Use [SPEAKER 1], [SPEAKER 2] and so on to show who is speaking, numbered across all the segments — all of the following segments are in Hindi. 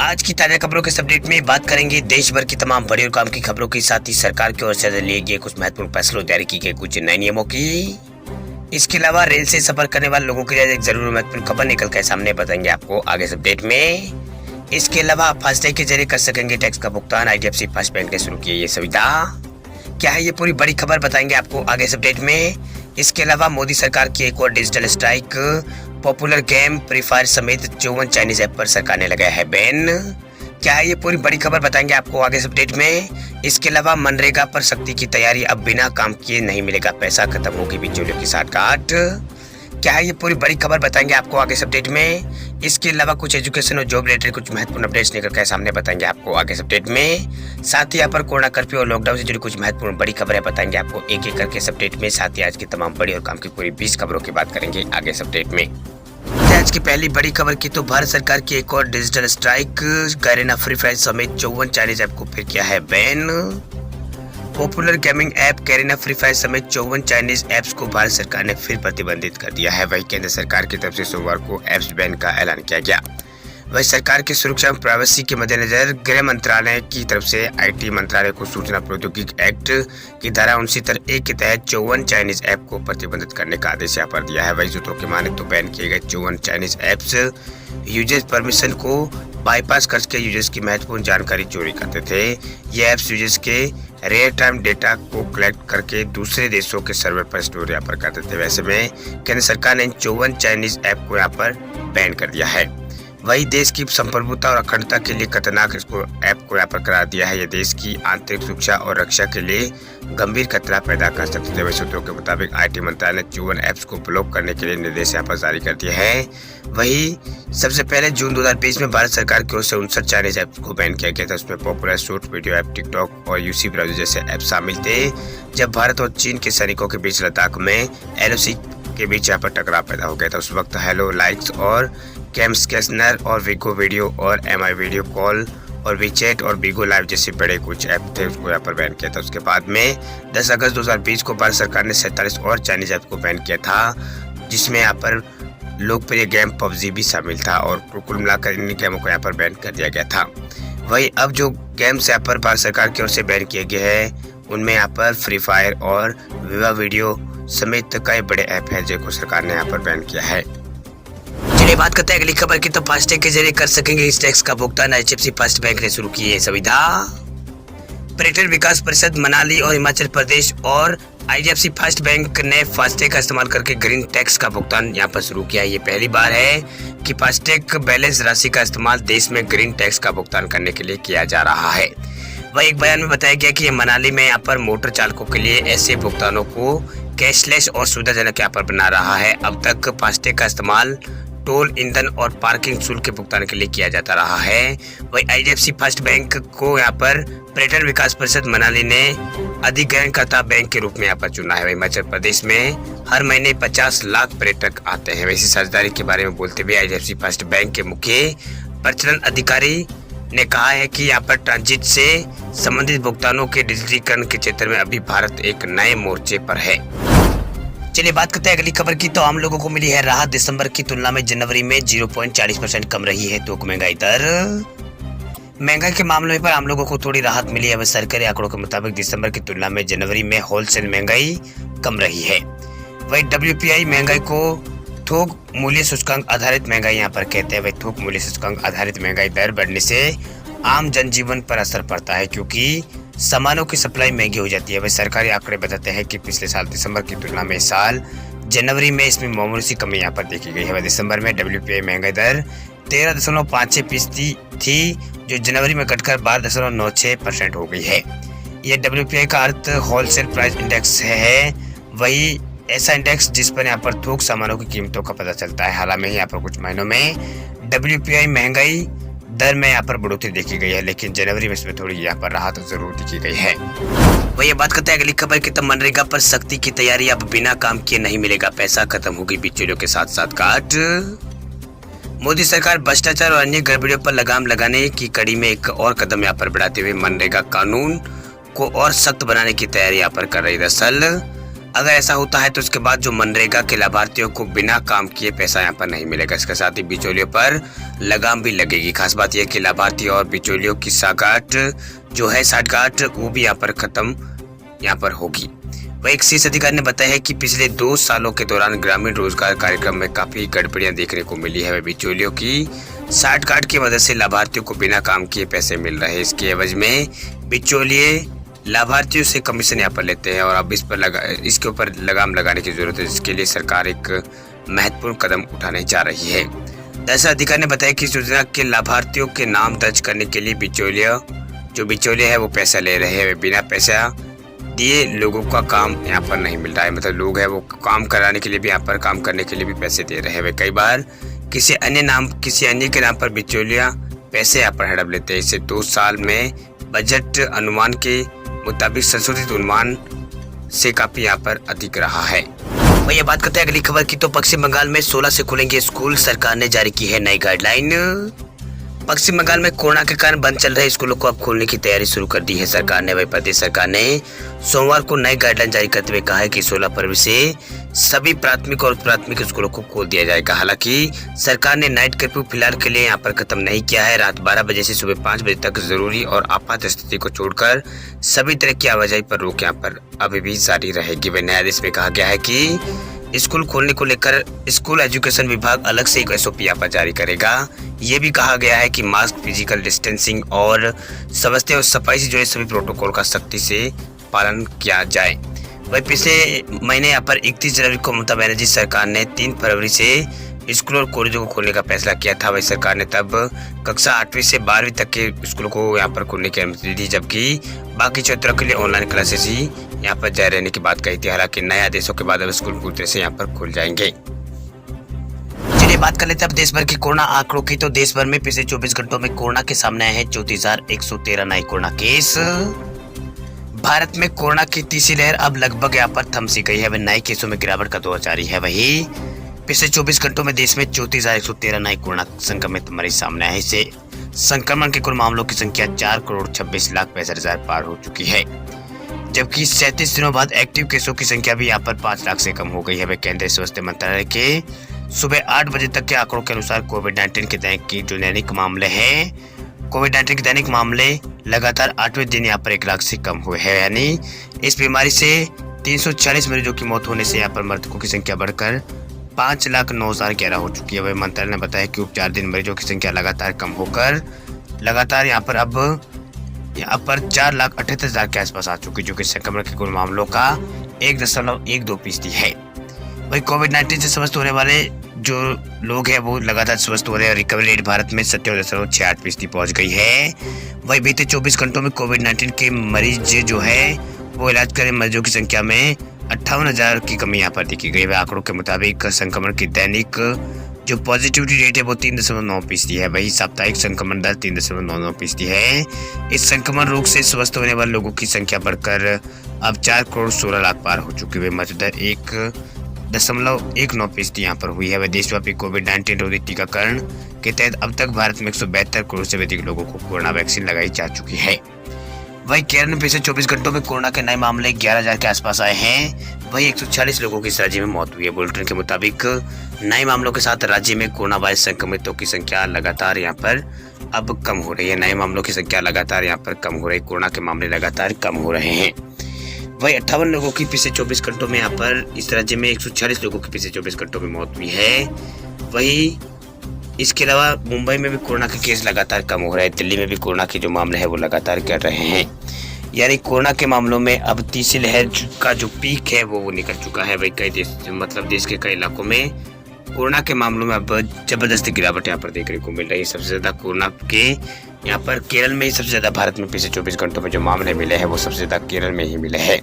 [SPEAKER 1] आज की ताजा खबरों के अपडेट में बात करेंगे देश भर की तमाम बड़ी और काम की खबरों के साथ ही सरकार की ओर से लिए गए कुछ महत्वपूर्ण फैसलों, जारी की गई कुछ नए नियमों की। इसके अलावा रेल से सफर करने वाले लोगों के लिए एक जरूर महत्वपूर्ण खबर निकल कर सामने बताएंगे आपको आगे इस अपडेट में। इसके अलावा फास्टैग के जरिए कर सकेंगे टैक्स का भुगतान, IDFC फर्स्ट बैंक ने शुरू की है ये सुविधा। क्या है ये पूरी बड़ी खबर बताएंगे आपको आगे इस अपडेट में। इसके अलावा मोदी सरकार की एक और digital strike, popular game free fire समेत 54 चाइनीज ऐप पर सरकार ने लगाया है बैन। क्या है ये पूरी बड़ी खबर बताएंगे आपको आगे इस अपडेट में। इसके अलावा मनरेगा पर सख्ती की तैयारी, अब बिना काम किए नहीं मिलेगा पैसा, खत्म होगी बिचौलियों की साठगांठ। क्या है ये पूरी बड़ी खबर बताएंगे आपको आगे इस अपडेट में। इसके अलावा कुछ एजुकेशन और जॉब रिलेटेड कुछ महत्वपूर्ण अपडेट्स निकल कर सामने बताएंगे आपको आगे इस अपडेट में। साथ ही यहाँ पर कोरोना कर्फ्यू और लॉकडाउन से जुड़ी कुछ महत्वपूर्ण बड़ी खबरें बताएंगे आपको एक एक करके इस अपडेट में। साथ ही आज की तमाम बड़ी और काम की पूरी 20 खबरों की बात करेंगे आगे इस अपडेट में। आज की पहली बड़ी खबर की तो भारत सरकार की एक और digital strike, Garena free fire समेत 54 चाइनीज ऐप को फिर किया है ban. Popular gaming app Garena free fire समेत 54 चाइनीज ऐप्स को भारत सरकार ने फिर प्रतिबंधित कर दिया है। वहीं केंद्र सरकार की तरफ से सोमवार को ऐप्स बैन का ऐलान किया गया। वही सरकार की सुरक्षा और प्राइवेसी के मद्देनजर गृह मंत्रालय की तरफ से IT मंत्रालय को सूचना प्रौद्योगिकी एक्ट की धारा 69(1) के तहत 54 चाइनीज ऐप को प्रतिबंधित करने का आदेश यहाँ पर दिया है। वही सूत्रों की माने तो बैन किए गए 54 चाइनीज ऐप्स यूजर्स परमिशन को बाईपास करके यूजर्स की महत्वपूर्ण जानकारी चोरी करते थे। ये ऐप्स यूजर्स के रियल टाइम डेटा को कलेक्ट करके दूसरे देशों के सर्वर पर स्टोर यहाँ पर करते थे। वैसे में केंद्र सरकार ने इन 54 चाइनीज ऐप को यहाँ पर बैन कर दिया है। वही देश की संप्रभुता और अखंडता के लिए खतरनाक इसको ऐप को यहाँ पर करार दिया है। यह देश की आंतरिक सुरक्षा और रक्षा के लिए गंभीर खतरा पैदा कर सकते थे। वही सूत्रों के मुताबिक IT मंत्रालय ने 54 ऐप्स को ब्लॉक करने के लिए निर्देश यहाँ पर जारी कर दिए हैं। वही सबसे पहले जून 2020 में भारत सरकार की ओर से 59 चाइनीज ऐप्स को बैन किया गया था। उसमें popular short video app TikTok और UC ब्राउजर जैसे ऐप शामिल थे। जब भारत और चीन के सैनिकों के बीच लद्दाख में LOC के बीच यहाँ पर टकराव पैदा हो गया था, उस वक्त हेलो लाइक्स और कैम स्कैनर और वीगो वीडियो और MI वीडियो कॉल और वीचैट और बीगो लाइव जैसे बड़े कुछ ऐप थे, उसको यहाँ पर बैन किया था। उसके बाद में 10 अगस्त 2020 को भारत सरकार ने 47 और चाइनीज ऐप को बैन किया था, जिसमें यहाँ पर लोकप्रिय गेम PUBG भी शामिल था और कुल मिलाकर इन गेमों को यहाँ पर बैन कर दिया गया था। वही अब जो गेम्स यहाँ पर भारत सरकार की ओर से बैन किए गए हैं उनमें यहाँ पर फ्री फायर और विवा वीडियो समेत कई बड़े ऐप हैं जिनको सरकार ने यहाँ पर बैन किया है। चलिए बात करते हैं अगली खबर की तो फास्टैग के जरिए कर सकेंगे इस टैक्स का भुगतान, IDFC फर्स्ट बैंक ने शुरू की है सुविधा। पर्यटन विकास परिषद मनाली और हिमाचल प्रदेश और IDFC फर्स्ट बैंक ने फास्टैग का इस्तेमाल करके ग्रीन टैक्स का भुगतान यहाँ पर शुरू किया है। ये पहली बार है कि फास्टैग बैलेंस राशि का इस्तेमाल देश में ग्रीन टैक्स का भुगतान करने के लिए किया जा रहा है। वही एक बयान में बताया गया कि ये मनाली में यहाँ पर मोटर चालकों के लिए ऐसे भुगतानों को कैशलेस और सुविधाजनक यहाँ पर बना रहा है। अब तक फास्टैग का इस्तेमाल टोल, ईंधन और पार्किंग शुल्क के भुगतान के लिए किया जाता रहा है। वही IDFC फर्स्ट बैंक को यहाँ पर पर्यटन विकास परिषद मनाली ने अधिग्रहणकर्ता बैंक के रूप में यहाँ पर चुना है। हिमाचल प्रदेश में हर महीने 50 लाख पर्यटक आते हैं। वैसी साझेदारी के बारे में बोलते हुए IDFC फर्स्ट बैंक के मुख्य प्रचलन अधिकारी ने कहा है कि यहाँ पर ट्रांजिट से संबंधित भुगतानों के डिजिटलीकरण के क्षेत्र में अभी भारत एक नए मोर्चे पर है। चलिए बात करते हैं अगली खबर की तो आम लोगों को मिली है राहत, दिसंबर की तुलना में जनवरी में 0.40% कम रही है थोक महंगाई दर। महंगाई के मामले पर आम लोगों को थोड़ी राहत मिली है। वह सरकारी आंकड़ों के मुताबिक दिसंबर की तुलना में जनवरी में होलसेल महंगाई कम रही है। वही WPI महंगाई को थोक मूल्य सूचकांक आधारित महंगाई यहाँ पर कहते हैं। वही थोक मूल्य सूचकांक आधारित महंगाई दर बढ़ने से आम जनजीवन पर असर पड़ता है क्योंकि सामानों की सप्लाई महंगी हो जाती है। वह सरकारी आंकड़े बताते हैं कि पिछले साल दिसंबर की तुलना में इस साल जनवरी में इसमें मामूली सी कमी यहाँ पर देखी गई है। वह दिसंबर में WPI महंगाई दर 13.56% थी, जो जनवरी में घटकर 12.96% हो गई है। यह WPI का अर्थ होलसेल प्राइस इंडेक्स है। वही ऐसा इंडेक्स जिस पर यहाँ पर थोक सामानों की कीमतों का पता चलता है। हाल में यहाँ पर कुछ महीनों में WPI महंगाई दर में यहाँ पर बढ़ोतरी देखी गई है, लेकिन जनवरी में इसमें थोड़ी यहाँ पर राहत जरूर दिखी गई है। वही बात करते हैं अगली खबर की तो मनरेगा पर सख्ती की तैयारी, अब बिना काम किए नहीं मिलेगा पैसा, खत्म होगी बिचौलियों के साथ साठगांठ। मोदी सरकार भ्रष्टाचार और अन्य गड़बड़ियों पर लगाम लगाने की कड़ी में एक और कदम यहाँ पर बढ़ाते हुए मनरेगा कानून को और सख्त बनाने की तैयारी यहाँ पर कर रही है। दरअसल अगर ऐसा होता है तो उसके बाद जो मनरेगा के लाभार्थियों को बिना काम किए पैसा यहाँ पर नहीं मिलेगा। इसके साथ ही बिचौलियों पर लगाम भी लगेगी। खास बात यह कि लाभार्थी और बिचौलियों की साठगांठ वो भी यहाँ पर खत्म यहाँ पर होगी। वह एक शीर्ष अधिकारी ने बताया है कि पिछले 2 सालों के दौरान ग्रामीण रोजगार कार्यक्रम में काफी गड़बड़ियां देखने को मिली है। बिचौलियों की साठगांठ की मदद से लाभार्थियों को बिना काम किए पैसे मिल रहे हैं। इसके एवज में बिचौलिए लाभार्थियों से कमीशन यहाँ पर लेते हैं और अब इसके ऊपर लगाम लगाने की जरूरत है, जिसके लिए सरकार एक महत्वपूर्ण कदम उठाने जा रही है। दरअसल अधिकारी ने बताया कि इस योजना के लाभार्थियों के नाम दर्ज करने के लिए बिचौलिए है वो पैसा ले रहे हैं। बिना पैसा दिए लोगों का काम यहाँ पर नहीं मिल रहा है। मतलब लोग है वो काम कराने के लिए भी यहाँ पर काम करने के लिए भी पैसे दे रहे हैं। वे कई बार किसी अन्य के नाम पर बिचौलिया पैसे यहाँ पर हड़प लेते हैं। इससे 2 साल में बजट अनुमान के मुताबिक संशोधित अनुमान से काफी यहाँ पर अधिक रहा है। वही बात करते हैं अगली खबर की, तो पश्चिम बंगाल में 16 से खुलेंगे स्कूल, सरकार ने जारी की है नई गाइडलाइन। पश्चिम बंगाल में कोरोना के कारण बंद चल रहे स्कूलों को अब खोलने की तैयारी शुरू कर दी है सरकार ने। वही प्रदेश सरकार ने सोमवार को नई गाइडलाइन जारी करते हुए कहा है कि 16 फरवरी से सभी प्राथमिक और प्राथमिक स्कूलों को खोल दिया जाएगा। हालांकि सरकार ने नाइट कर्फ्यू फिलहाल के लिए यहाँ पर खत्म नहीं किया है। रात 12 बजे से सुबह 5 बजे तक जरूरी और आपात स्थिति को छोड़कर सभी तरह की आवाजाही पर रोक यहाँ पर अभी भी जारी रहेगी। वह नए आदेश में कहा गया है कि स्कूल खोलने को लेकर स्कूल एजुकेशन विभाग अलग से एक SOP यहाँ पर जारी करेगा। ये भी कहा गया है कि मास्क, फिजिकल डिस्टेंसिंग और स्वास्थ्य और सफाई से जुड़े सभी प्रोटोकॉल का सख्ती से पालन किया जाए। वही पिछले महीने यहाँ पर 31 जनवरी को ममता बनर्जी सरकार ने 3 फरवरी से स्कूल और कॉलेजों को खोलने का फैसला किया था। वही सरकार ने तब कक्षा 8वीं से 12वीं तक के स्कूलों को यहाँ पर खोलने की अनुमति दी, जबकि बाकी छात्रों के लिए ऑनलाइन क्लासेस ही यहाँ पर जारी रहने की बात कही थी। हालांकि नए आदेशों के बाद अब स्कूल पूरी तरह से यहाँ पर खुल जाएंगे। चलिए बात कर लेते हैं अब देश भर के कोरोना आंकड़ों की। तो देश भर में पिछले 24 घंटों में कोरोना के सामने आए हैं 34,113 नए कोरोना केस। भारत में कोरोना की तीसरी लहर अब लगभग यहाँ पर थम सी गई है। वह नए केसों में गिरावट का दौर जारी है। वही पिछले 24 घंटों में देश में 34,113 नए कोरोना संक्रमित मरीज सामने आए। इससे संक्रमण के कुल मामलों की संख्या 4,26,65,000 पार हो चुकी है, जबकि 37 दिनों बाद एक्टिव केसों की संख्या भी यहाँ पर 5 लाख से कम हो गई है। वह केंद्रीय स्वास्थ्य मंत्रालय के सुबह 8 बजे तक के आंकड़ों के अनुसार कोविड-19 के दैनिक मामले लगातार 8वें दिन यहाँ पर 1 लाख से कम हुए हैं। यानी इस बीमारी से 346 मरीजों की मौत होने से यहाँ पर मृतकों की संख्या बढ़कर 5,09,011 हो चुकी है। वह मंत्रालय ने बताया कि उपचाराधीन मरीजों की संख्या लगातार कम होकर यहाँ पर 4,78,000 के आसपास आ चुकी, जो कि संक्रमण के कुल मामलों का 1.12% है। वही कोविड-19 से स्वस्थ होने वाले जो लोग हैं वो लगातार स्वस्थ हो रहे हैं और रिकवरी रेट भारत में 57.68% पहुंच गई है। वही बीते 24 घंटों में कोविड-19 के मरीज जो है वो इलाज करे मरीजों की संख्या में 58,000 की कमी यहाँ पर देखी गई है। आंकड़ों के मुताबिक संक्रमण की दैनिक जो पॉजिटिविटी रेट है वो 3.9% है। वही साप्ताहिक संक्रमण दर 3.99% है। इस संक्रमण रोग से स्वस्थ होने वाले लोगों की संख्या बढ़कर अब 4,16,00,000 पार हो चुकी है। मृत्यु दर 1.19% यहाँ पर हुई है। वह देशव्यापी कोविड-19 रोधी टीकाकरण के तहत अब तक भारत में 172 करोड़ से अधिक लोगों को कोरोना वैक्सीन लगाई जा चुकी है। वही केरल में पिछले 24 घंटों में कोरोना के नए मामले 11,000 के आसपास आए हैं। वही 140 लोगों की इस राज्य में मौत हुई है। बुलेटिन के मुताबिक नए मामलों के साथ राज्य में कोरोना वायरस संक्रमितों की संख्या लगातार यहाँ पर अब कम हो रही है। नए मामलों की संख्या लगातार यहाँ पर कम हो रही है। कोरोना के मामले लगातार कम हो रहे हैं। वही 58 लोगों की पिछले 24 घंटों में यहाँ पर इस राज्य में 140 लोगों की पिछले 24 घंटों में मौत हुई है। वही इसके अलावा मुंबई में भी कोरोना के केस लगातार कम हो रहे हैं। दिल्ली में भी कोरोना के जो मामले हैं वो लगातार गिर रहे हैं। यानी कोरोना के मामलों में अब तीसरी लहर का जो पीक है वो निकल चुका है। वही कई देश के कई इलाकों में कोरोना के मामलों में अब जबरदस्ती गिरावट यहाँ पर देखने को मिल रही है। सबसे ज्यादा कोरोना के यहाँ पर केरल में ही सबसे ज्यादा भारत में पिछले 24 घंटों में जो मामले मिले हैं वो सबसे ज्यादा केरल में ही मिले हैं।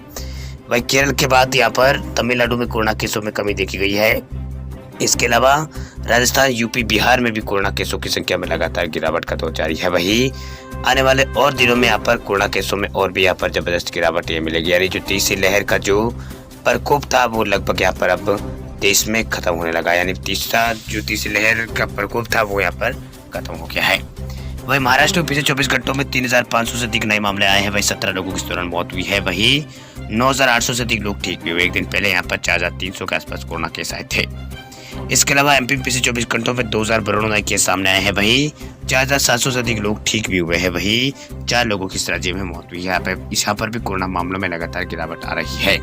[SPEAKER 1] वही केरल के बाद यहाँ पर तमिलनाडु में कोरोना केसों में कमी देखी गई है। इसके अलावा राजस्थान, यूपी, बिहार में भी कोरोना केसों की संख्या में लगातार गिरावट का दौर जारी है। वही आने वाले और दिनों में यहाँ पर कोरोना केसों में और भी यहाँ पर जबरदस्त गिरावट ये मिलेगी। यानी जो तीसरी लहर का जो प्रकोप था वो लगभग यहाँ पर अब देश में खत्म होने लगा। यानी तीसरी लहर का प्रकोप था वो यहाँ पर खत्म हो गया है। वही महाराष्ट्र में पिछले 24 घंटों में 3,500 से अधिक नए मामले आए हैं। वही 17 लोगों की इस दौरान मौत हुई है। वही 9,800 से अधिक लोग ठीक भी हुए। एक दिन पहले यहाँ पर 4,300 के आसपास कोरोना केस आए थे। इसके अलावा एमपी में पिछले 24 घंटों में 2,000 नए केस सामने आए हैं। वही 4,700 से अधिक लोग ठीक भी हुए हैं। वही 4 लोगों की इस राज्य में मौत हुई है। यहाँ पर भी कोरोना मामलों में लगातार गिरावट आ रही है।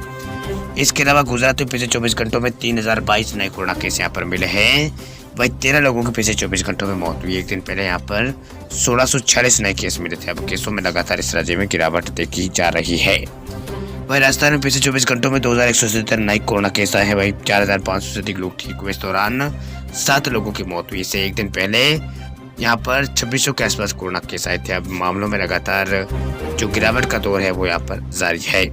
[SPEAKER 1] इसके अलावा गुजरात में पिछले 24 घंटों में 3,022 नए कोरोना केस यहाँ पर मिले हैं। वही 13 लोगों की पिछले 24 घंटों में मौत हुई। एक दिन पहले यहाँ पर 1,646 नए केस मिले थे। अब केसों में लगातार इस राज्य में गिरावट देखी जा रही है। वही राजस्थान में पिछले 24 घंटों में 2,177 नए कोरोना केस आए हैं। वही 4,500 से अधिक लोग ठीक हुए। इस दौरान 7 लोगों की मौत हुई। इससे एक दिन पहले यहाँ पर 2,600 के आसपास कोरोना केस आए थे। अब मामलों में लगातार जो गिरावट का दौर है वो यहाँ पर जारी है।